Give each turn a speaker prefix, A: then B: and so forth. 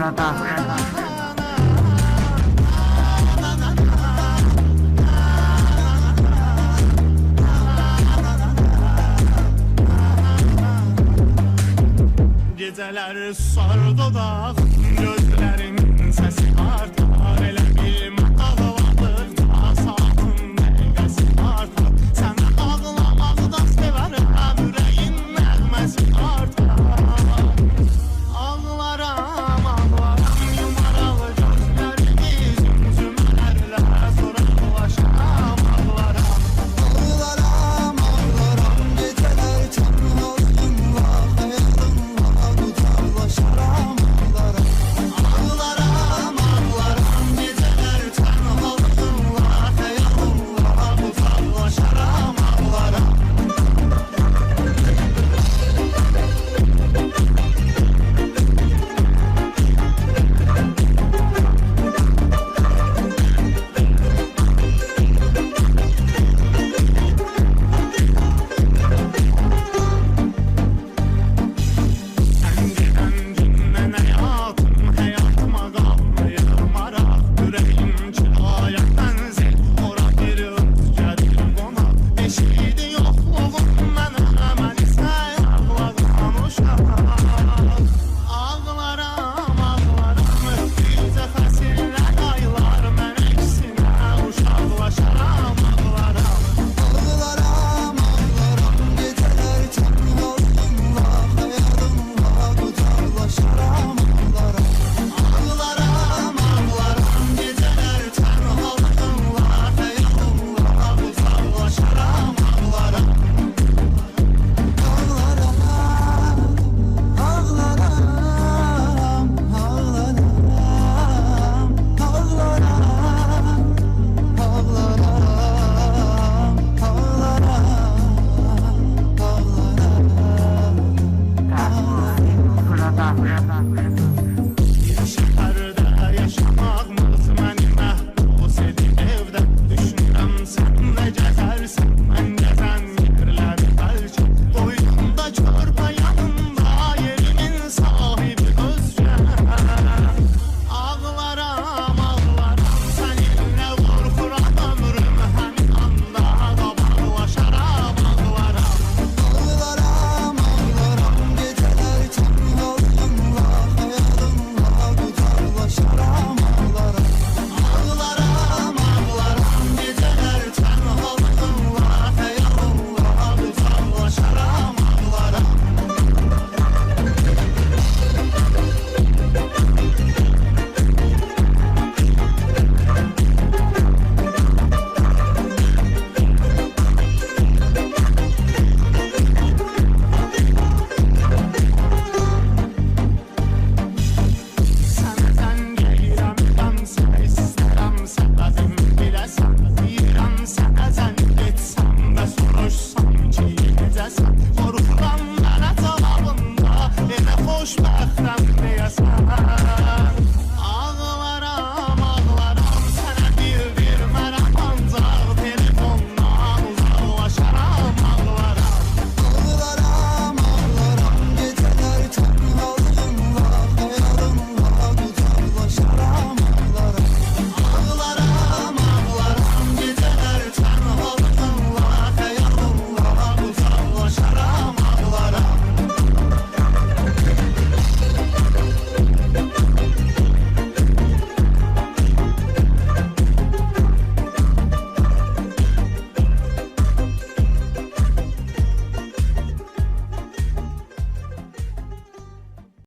A: burada.
B: Geceler sardı da gözlerin sesi artar. Elə bilmə ağladıqca sağın dəqiqəsi artar. Sənə ağlamaqda sevərəm, ürəyin nəğməsi artar. Ağlaram, ağlaram, yumaralı gözlərimi zümzümələrlə soraqlaşaram. Ağlaram,
C: Ağlaram, ağlaram, geceler tənhalığınla, xəyalınla qucaqlaşaram.
B: ağlaram, ağlaram, geceler tənhalığınla, xəyalınla qucaqlaşaram. Ağlaram. Əncədən gündən həyatım, həyatıma qalmayır maraq. Ürəyim kiraya mənzil, ora bir özgədir qonaq. Eşidi yoxluğum mənə, mən isə ağladan uşaq. Ağlaram, ağlaram, ötdükcə fəsillər aylar, mən əksinə uşaqlaşaram. Ağlaram.
C: Ağlaram, ağlaram, geceler tənhalığınla, xəyalınla qucaqlaşaram.
B: Ağlaram, ağlaram, geceler tənhalığınla, xəyalınla qucaqlaşaram. Ağlaram.
C: Ağlaram, ağlaram,
B: Bir şəhərdə yaşamağımız məni məhbus edib evdə. Düşünürəm sən də gəzərsən, mən gəzən yerləri bəlkə. Boynumda körpə yanımda, yerimin sahibi özgə. Ağlaram, ağlaram, səninlə qorxuram ömrüm, həmin anda qabaqlaşaram. Ağlaram.
C: ağlaram, ağlaram, geceler tənhalığınla, xəyalınla qucaqlaşaram.
B: Ağlaram, ağlaram, geceler tənhalığınla, xəyalınla qucaqlaşaram. Ağlaram. Səndən gəlirəm, dəmsə istərəm, səbəbim biləsən. Deyirəm sənə zəng etsəm və soruşsam ki, necəsən?